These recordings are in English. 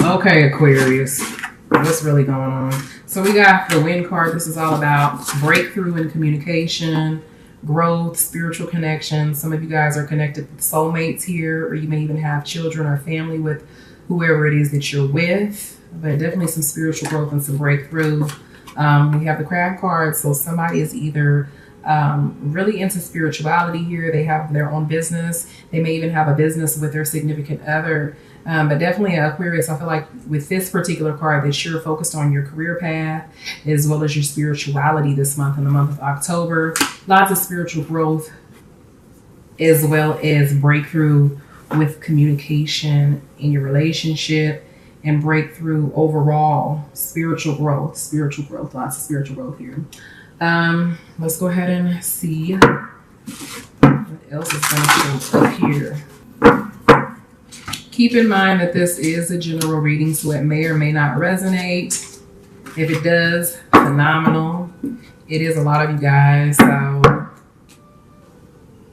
Okay, Aquarius. What's really going on? So we got the Wind card. This is all about breakthrough in communication, growth, spiritual connection. Some of you guys are connected with soulmates here, or you may even have children or family with whoever it is that you're with. But definitely some spiritual growth and some breakthrough. We have the Crab card. So somebody is either really into spirituality here. They have their own business. They may even have a business with their significant other. But definitely Aquarius, I feel like with this particular card that you're focused on your career path as well as your spirituality this month, in the month of October. Lots of spiritual growth as well as breakthrough with communication in your relationship and breakthrough overall. Spiritual growth, lots of spiritual growth here. Let's go ahead and see what else is going to show up here. Keep in mind that this is a general reading, so it may or may not resonate. If it does, phenomenal. It is a lot of you guys, so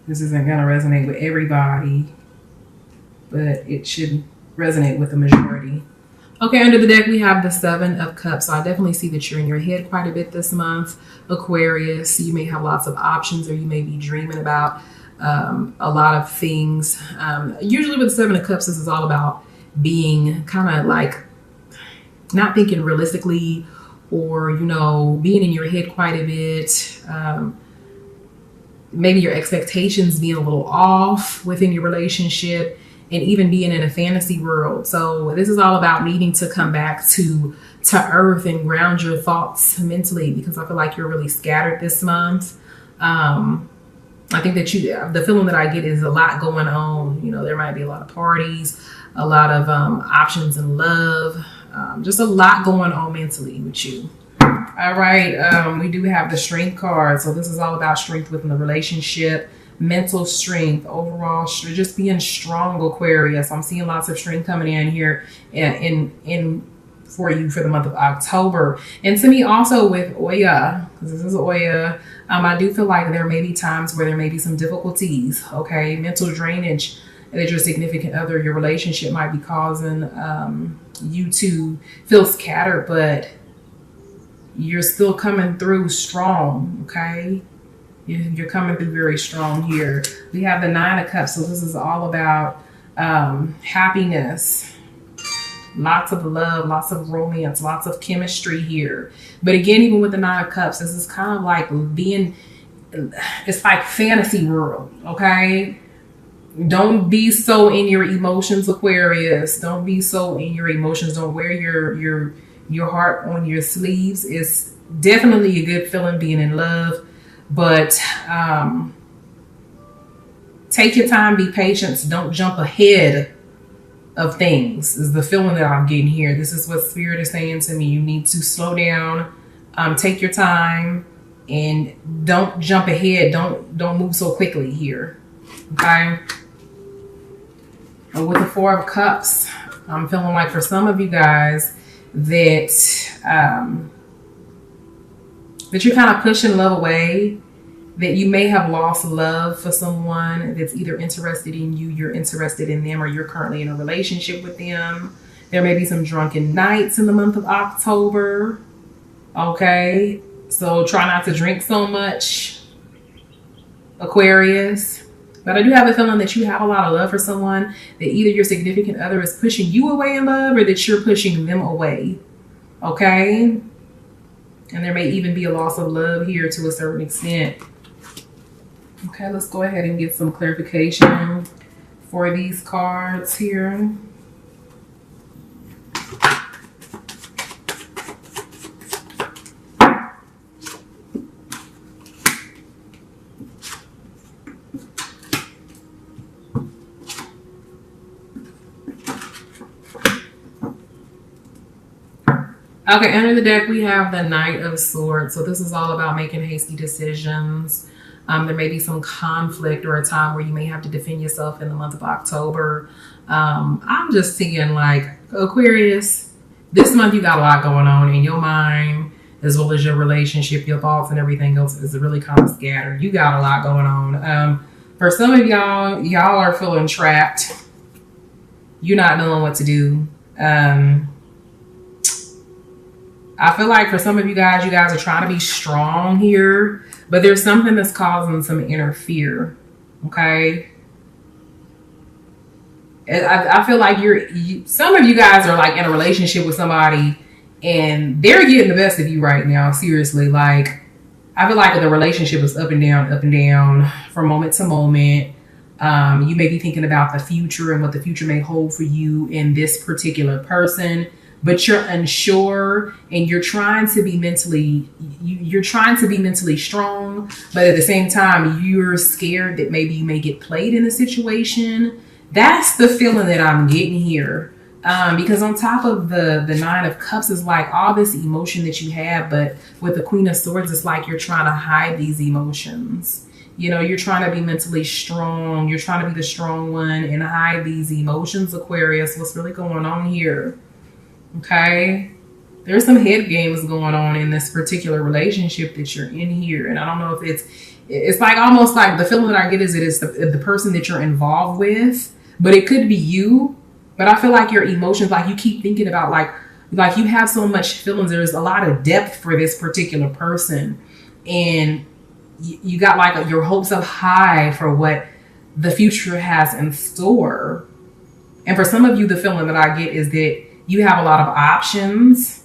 this isn't going to resonate with everybody, but it should resonate with the majority. Okay, under the deck, we have the Seven of Cups. So I definitely see that you're in your head quite a bit this month, Aquarius. You may have lots of options, or you may be dreaming about a lot of things. Usually with the Seven of Cups, this is all about being kind of like not thinking realistically, or, you know, being in your head quite a bit. Maybe your expectations being a little off within your relationship, and even being in a fantasy world. So this is all about needing to come back to earth and ground your thoughts mentally, because I feel like you're really scattered this month. I think that the feeling that I get is a lot going on. You know, there might be a lot of parties, a lot of options in love, just a lot going on mentally with you. All right, we do have the Strength card. So this is all about strength within the relationship, mental strength, overall, just being strong, Aquarius. I'm seeing lots of strength coming in here in for you for the month of October. And to me also with Oya, because this is Oya, I do feel like there may be times where there may be some difficulties, okay? Mental drainage that your significant other, your relationship might be causing you to feel scattered, but you're still coming through strong, okay? You're coming through very strong here. We have the Nine of Cups. So this is all about happiness, lots of love, lots of romance, lots of chemistry here. But again, even with the Nine of Cups, this is kind of like it's like fantasy world, okay? Don't be so in your emotions, Aquarius. Don't be so in your emotions. Don't wear your heart on your sleeves. It's definitely a good feeling being in love. But take your time, be patient. Don't jump ahead of things is the feeling that I'm getting here. This is what Spirit is saying to me. You need to slow down, take your time, and don't jump ahead. Don't move so quickly here. Okay. And with the Four of Cups, I'm feeling like for some of you guys that you're kind of pushing love away, that you may have lost love for someone that's either interested in you, you're interested in them, or you're currently in a relationship with them. There may be some drunken nights in the month of October. Okay, so try not to drink so much, Aquarius. But I do have a feeling that you have a lot of love for someone, that either your significant other is pushing you away in love, or that you're pushing them away. Okay? And there may even be a loss of love here to a certain extent. Okay, let's go ahead and get some clarification for these cards here. Okay, under the deck, we have the Knight of Swords. So this is all about making hasty decisions. There may be some conflict or a time where you may have to defend yourself in the month of October. I'm just seeing like Aquarius, this month you got a lot going on in your mind, as well as your relationship, your thoughts and everything else is really kind of scattered. You got a lot going on. For some of y'all are feeling trapped. You're not knowing what to do. Um, I feel like for some of you guys are trying to be strong here, but there's something that's causing some inner fear. Okay. I feel like some of you guys are like in a relationship with somebody and they're getting the best of you right now. Seriously. Like, I feel like the relationship is up and down from moment to moment. You may be thinking about the future and what the future may hold for you in this particular person, but you're unsure and you're trying to be mentally strong, but at the same time, you're scared that maybe you may get played in a situation. That's the feeling that I'm getting here. Because on top of the Nine of Cups is like all this emotion that you have, but with the Queen of Swords, it's like you're trying to hide these emotions. You know, you're trying to be mentally strong. You're trying to be the strong one and hide these emotions, Aquarius. What's really going on here? Okay. There's some head games going on in this particular relationship that you're in here. And I don't know if it's like almost like the feeling that I get is it is the person that you're involved with, but it could be you. But I feel like your emotions, like you keep thinking about like you have so much feelings. There's a lot of depth for this particular person. And you got like your hopes up high for what the future has in store. And for some of you, the feeling that I get is that you have a lot of options.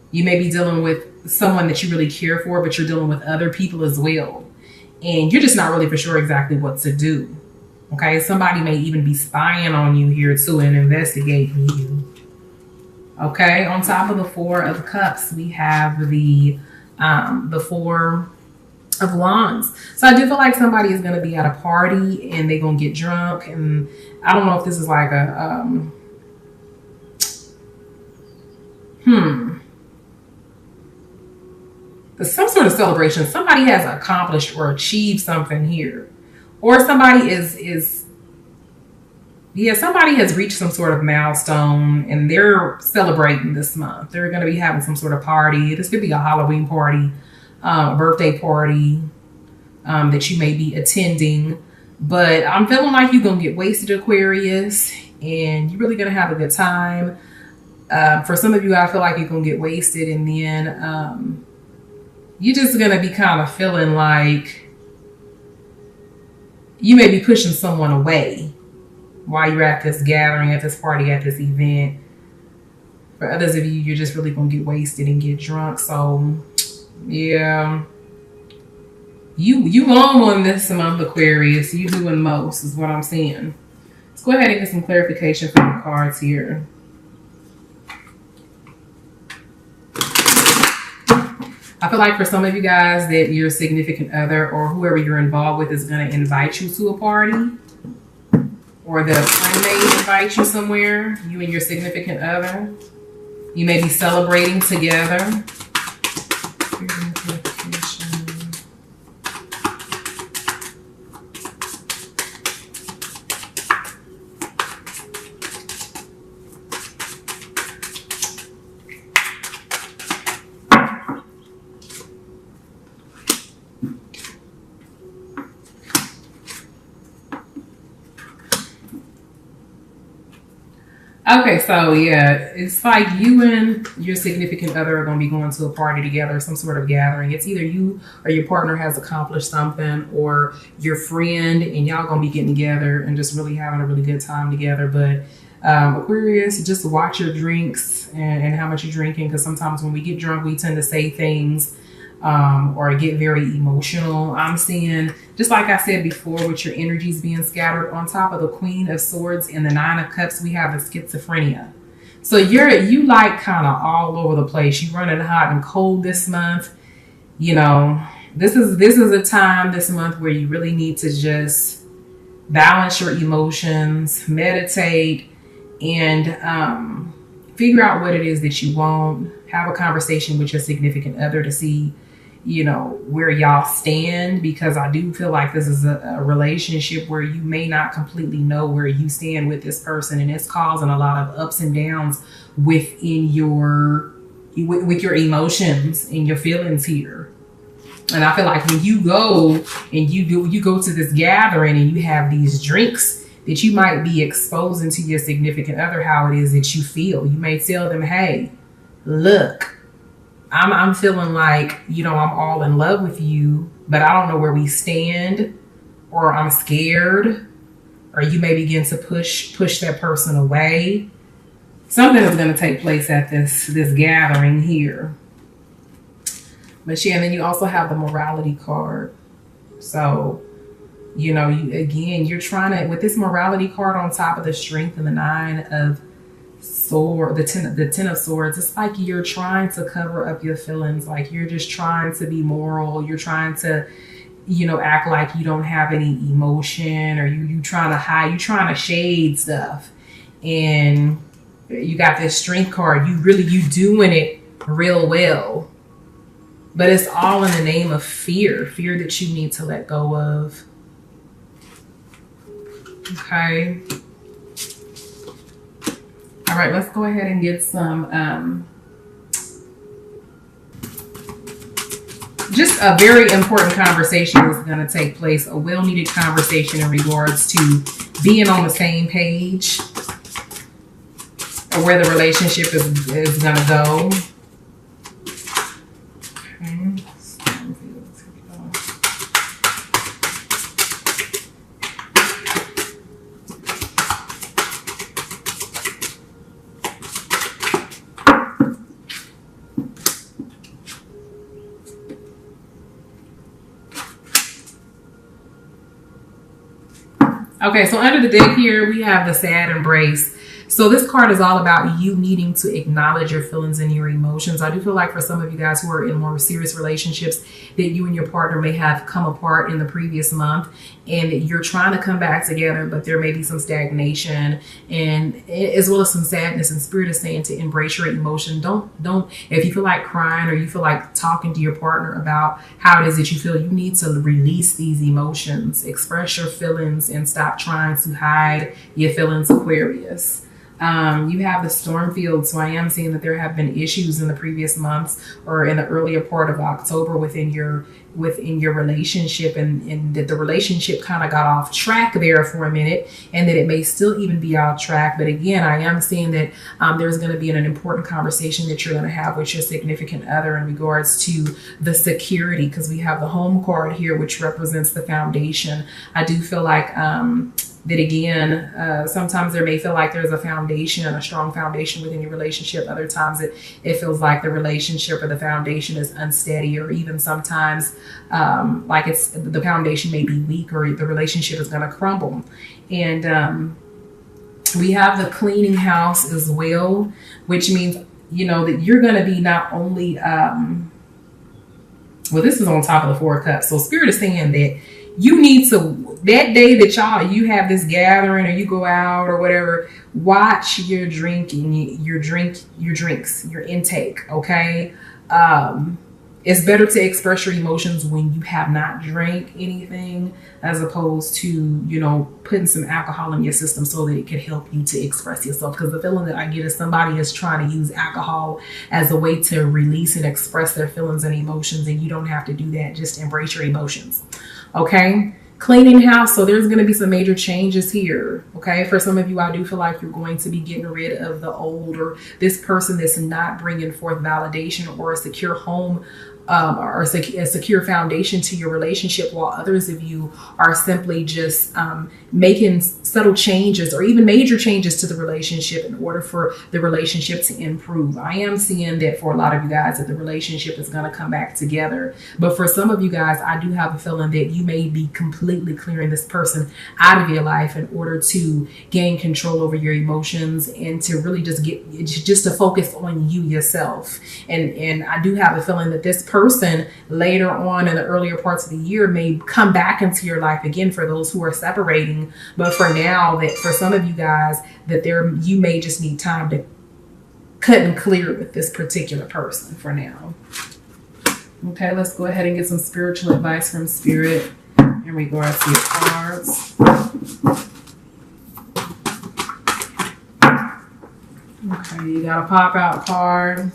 You may be dealing with someone that you really care for, but you're dealing with other people as well. And you're just not really for sure exactly what to do. Okay, somebody may even be spying on you here too and investigating you. Okay, on top of the Four of Cups, we have the Four of Wands. So I do feel like somebody is going to be at a party and they're going to get drunk. And I don't know if this is like a some sort of celebration. Somebody has accomplished or achieved something here. Or somebody somebody has reached some sort of milestone and they're celebrating this month. They're going to be having some sort of party. This could be a Halloween party, a birthday party that you may be attending. But I'm feeling like you're going to get wasted, Aquarius, and you're really going to have a good time. For some of you, I feel like you're going to get wasted and then you're just going to be kind of feeling like you may be pushing someone away while you're at this gathering, at this party, at this event. For others of you, you're just really going to get wasted and get drunk. So, yeah. You on this month, Aquarius. You doing most is what I'm seeing. Let's go ahead and get some clarification from the cards here. I feel like for some of you guys that your significant other or whoever you're involved with is going to invite you to a party, or that a friend may invite you somewhere, you and your significant other. You may be celebrating together. Okay, so yeah, it's like you and your significant other are going to be going to a party together, some sort of gathering. It's either you or your partner has accomplished something, or your friend, and y'all going to be getting together and just really having a really good time together. But Aquarius, just watch your drinks and how much you're drinking, because sometimes when we get drunk, we tend to say things or get very emotional. I'm seeing, just like I said before, with your energies being scattered, on top of the Queen of Swords and the Nine of Cups, we have the schizophrenia. So you like kind of all over the place. You're running hot and cold this month. You know, this is a time this month where you really need to just balance your emotions, meditate, and figure out what it is that you want. Have a conversation with your significant other to see, you know, where y'all stand, because I do feel like this is a relationship where you may not completely know where you stand with this person, and it's causing a lot of ups and downs within with your emotions and your feelings here. And I feel like when you go and you go to this gathering and you have these drinks that you might be exposing to your significant other how it is that you feel. You may tell them, hey, look, I'm feeling like, you know, I'm all in love with you, but I don't know where we stand, or I'm scared, or you may begin to push that person away. Something is going to take place at this gathering here. But yeah, and then you also have the morality card. So, you know, you're trying to, with this morality card on top of the strength and the 9 of sword, the 10 of swords, it's like you're trying to cover up your feelings. Like you're just trying to be moral. You're trying to, you know, act like you don't have any emotion, or you trying to hide, you trying to shade stuff. And you got this strength card. You doing it real well. But it's all in the name of fear that you need to let go of. Okay. All right, let's go ahead and get some, just a very important conversation is going to take place, a well-needed conversation in regards to being on the same page, or where the relationship is going to go. Okay, so under the deck here, we have the sad embrace. So this card is all about you needing to acknowledge your feelings and your emotions. I do feel like for some of you guys who are in more serious relationships, that you and your partner may have come apart in the previous month, and that you're trying to come back together, but there may be some stagnation, and as well as some sadness. And Spirit is saying to embrace your emotion. Don't, if you feel like crying, or you feel like talking to your partner about how it is that you feel, you need to release these emotions, express your feelings, and stop trying to hide your feelings, Aquarius. You have the storm field. So I am seeing that there have been issues in the previous months, or in the earlier part of October within your relationship, and that the relationship kind of got off track there for a minute, and that it may still even be off track. But again, I am seeing that there's going to be an important conversation that you're going to have with your significant other in regards to the security, because we have the home card here, which represents the foundation. I do feel like that again, sometimes there may feel like there's a foundation, a strong foundation within your relationship. Other times it feels like the relationship or the foundation is unsteady, or even sometimes like the foundation may be weak, or the relationship is going to crumble. And we have the cleaning house as well, which means, you know, that you're going to be not only, well, this is on top of the 4 of Cups. So Spirit is saying that you need to, that day that you have this gathering, or you go out or whatever, watch your drinking, your drinks, your intake. Okay. It's better to express your emotions when you have not drank anything, as opposed to, you know, putting some alcohol in your system so that it can help you to express yourself. Because the feeling that I get is somebody is trying to use alcohol as a way to release and express their feelings and emotions, and you don't have to do that. Just embrace your emotions. Okay. Cleaning house. So there's going to be some major changes here. Okay. For some of you, I do feel like you're going to be getting rid of the old, or this person that's not bringing forth validation or a secure home, or a secure foundation to your relationship, while others of you are simply just making subtle changes or even major changes to the relationship in order for the relationship to improve. I am seeing that for a lot of you guys that the relationship is going to come back together. But for some of you guys, I do have a feeling that you may be completely clearing this person out of your life in order to gain control over your emotions, and to really just to focus on you yourself. And I do have a feeling that this person later on in the earlier parts of the year may come back into your life again for those who are separating. But for now, that for some of you guys, that you may just need time to cut and clear with this particular person for now. Okay, let's go ahead and get some spiritual advice from Spirit in regards to your cards. Okay, you got a pop out card.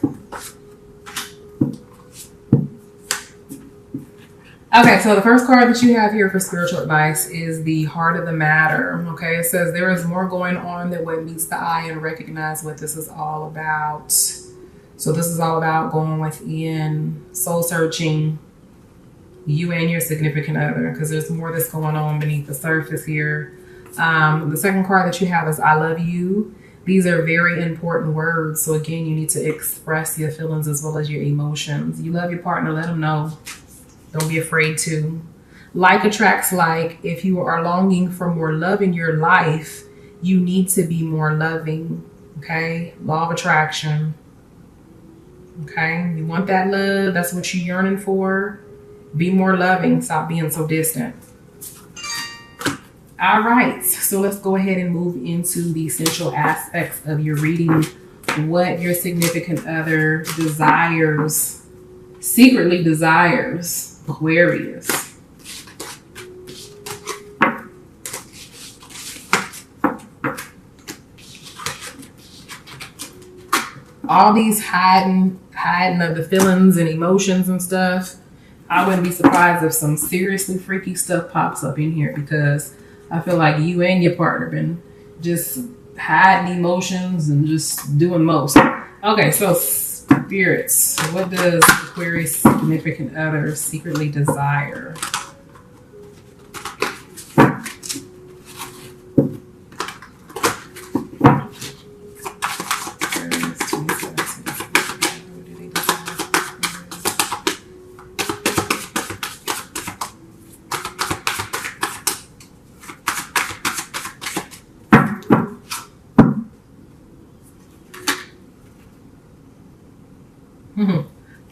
Okay, so the first card that you have here for spiritual advice is the heart of the matter. Okay, it says there is more going on than what meets the eye, and recognize what this is all about. So this is all about going within, soul searching, you and your significant other, because there's more that's going on beneath the surface here. The second card that you have is I love you. These are very important words. So again, you need to express your feelings as well as your emotions. You love your partner, let them know. Don't be afraid to. Like attracts like. If you are longing for more love in your life, you need to be more loving. Okay? Law of attraction. Okay? You want that love. That's what you're yearning for. Be more loving. Stop being so distant. All right. So let's go ahead and move into the essential aspects of your reading. What your significant other desires, secretly desires. Aquarius. All these hiding of the feelings and emotions and stuff. I wouldn't be surprised if some seriously freaky stuff pops up in here, because I feel like you and your partner been just hiding emotions and just doing most. Okay, so spirits, what does Aquarius significant other secretly desire?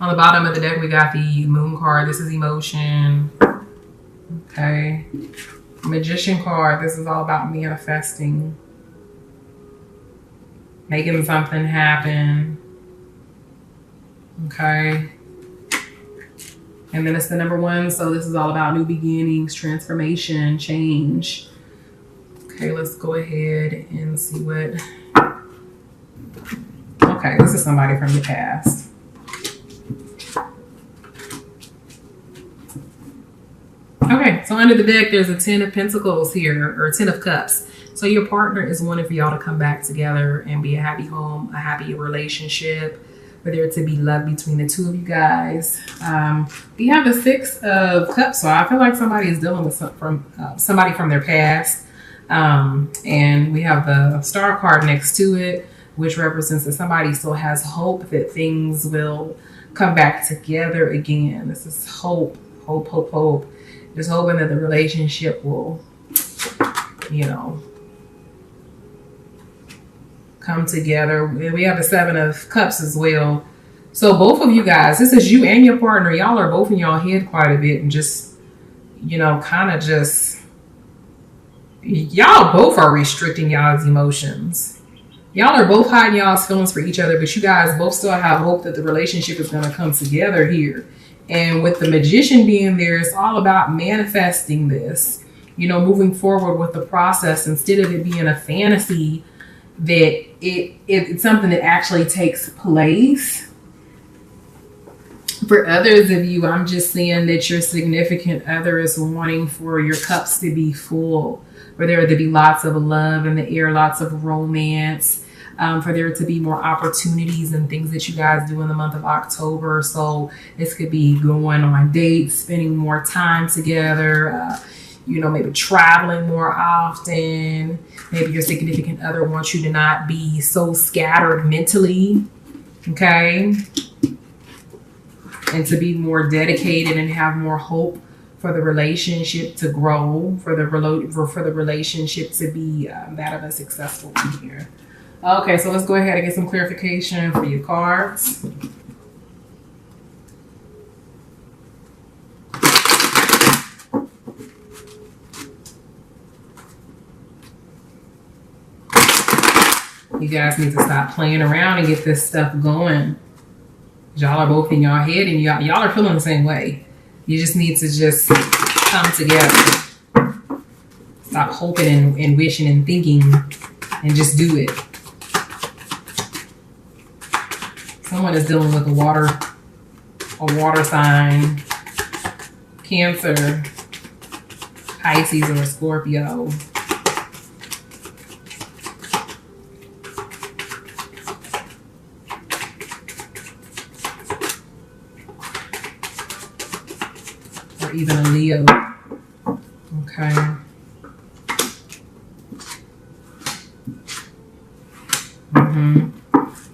On the bottom of the deck, we got the Moon card. This is emotion. Okay. Magician card. This is all about manifesting. Making something happen. Okay. And then it's the number 1. So this is all about new beginnings, transformation, change. Okay, let's go ahead and see what... Okay, this is somebody from your past. Okay, so under the deck, there's a 10 of Pentacles here, or 10 of Cups. So your partner is wanting for y'all to come back together and be a happy home, a happy relationship, for there to be love between the two of you guys. We have the 6 of Cups, so I feel like somebody is dealing with somebody from their past. And we have the Star card next to it, which represents that somebody still has hope that things will come back together again. This is hope, hope, hope, hope. Just hoping that the relationship will, you know, come together. We have the 7 of Cups as well. So both of you guys, this is you and your partner. Y'all are both in y'all head quite a bit and just, you know, kind of just, y'all both are restricting y'all's emotions. Y'all are both hiding y'all's feelings for each other, but you guys both still have hope that the relationship is going to come together here. And with the Magician being there, it's all about manifesting this, you know, moving forward with the process instead of it being a fantasy, that it's something that actually takes place. For others of you, I'm just seeing that your significant other is wanting for your cups to be full, for there to be lots of love in the air, lots of romance. For there to be more opportunities and things that you guys do in the month of October. So this could be going on dates, spending more time together, you know, maybe traveling more often. Maybe your significant other wants you to not be so scattered mentally, okay? And to be more dedicated and have more hope for the relationship to grow, for the relationship to be that of a successful one here. Okay, so let's go ahead and get some clarification for your cards. You guys need to stop playing around and get this stuff going. Y'all are both in y'all head and y'all are feeling the same way. You just need to just come together. Stop hoping and wishing and thinking and just do it. Someone is dealing with a water sign, Cancer, Pisces, or Scorpio. Or even a Leo. Okay.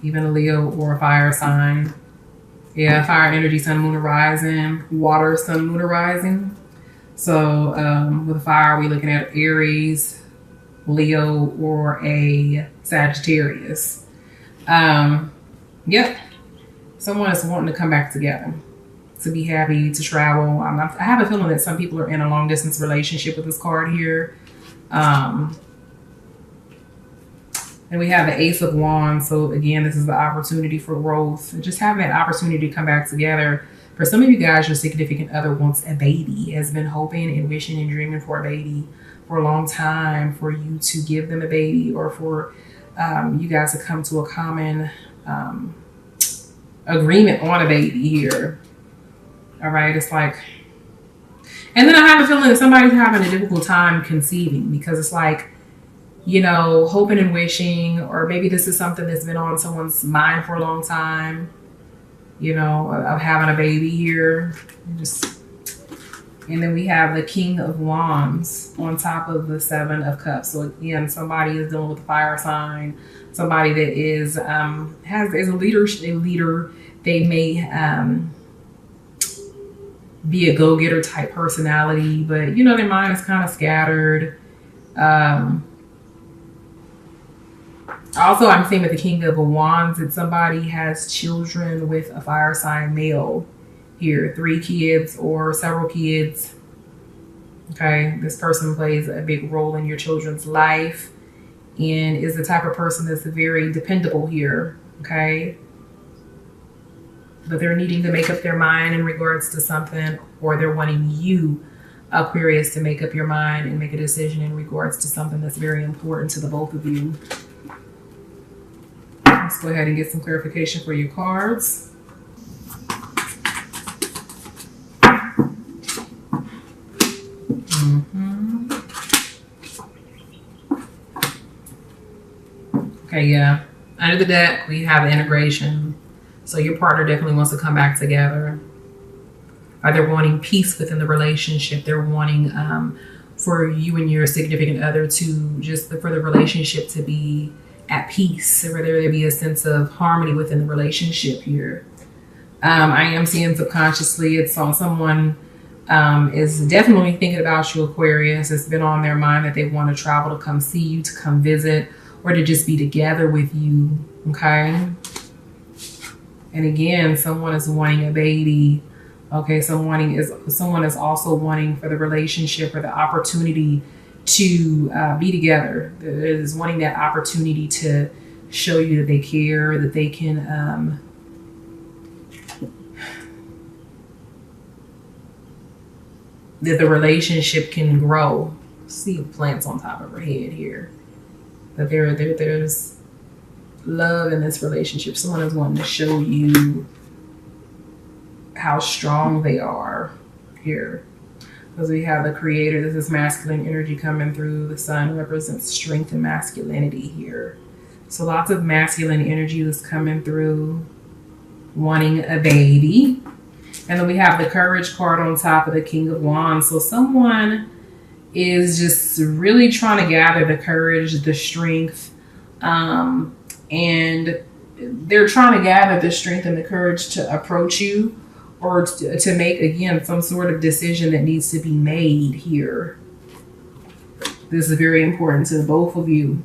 Even a Leo or a fire sign. Yeah, fire energy, sun, moon, or rising. Water, sun, moon, or rising. So with fire, we're looking at Aries, Leo, or a Sagittarius. Yep. Someone is wanting to come back together, to be happy, to travel. I have a feeling that some people are in a long distance relationship with this card here. And we have the Ace of Wands. So again, this is the opportunity for growth. And just having that opportunity to come back together. For some of you guys, your significant other wants a baby, has been hoping and wishing and dreaming for a baby for a long time, for you to give them a baby, or for you guys to come to a common agreement on a baby here. All right, it's like, and then I have a feeling that somebody's having a difficult time conceiving, because it's like, you know, hoping and wishing, or maybe this is something that's been on someone's mind for a long time, you know, of having a baby here. And then we have the King of Wands on top of the Seven of Cups. So again, somebody is dealing with a fire sign, somebody that is is a leader. They may be a go-getter type personality, but you know, their mind is kind of scattered. Also, I'm seeing with the King of Wands that somebody has children with a fire sign male here, 3 kids or several kids. Okay, this person plays a big role in your children's life and is the type of person that's very dependable here. Okay, but they're needing to make up their mind in regards to something, or they're wanting you, Aquarius, to make up your mind and make a decision in regards to something that's very important to the both of you. Let's go ahead and get some clarification for your cards. Okay, yeah. Under the deck, we have the integration. So your partner definitely wants to come back together. Or they're wanting peace within the relationship. They're wanting for you and your significant other to for the relationship to be at peace, or there be a sense of harmony within the relationship here. I am seeing subconsciously it's on someone is definitely thinking about you, Aquarius. It's been on their mind that they want to travel to come see you, to come visit, or to just be together with you. Okay. And again, someone is wanting a baby. Okay, someone is also wanting for the relationship or the opportunity to be together. Is wanting that opportunity to show you that they care, that they can that the relationship can grow. See plants on top of her head here. That there's love in this relationship. Someone is wanting to show you how strong they are here. Because we have the Creator. This is masculine energy coming through. The Sun represents strength and masculinity here. So lots of masculine energy is coming through, wanting a baby. And then we have the Courage card on top of the King of Wands. So someone is just really trying to gather the courage, the strength, and they're trying to gather the strength and the courage to approach you, or to make, again, some sort of decision that needs to be made here. This is very important to both of you.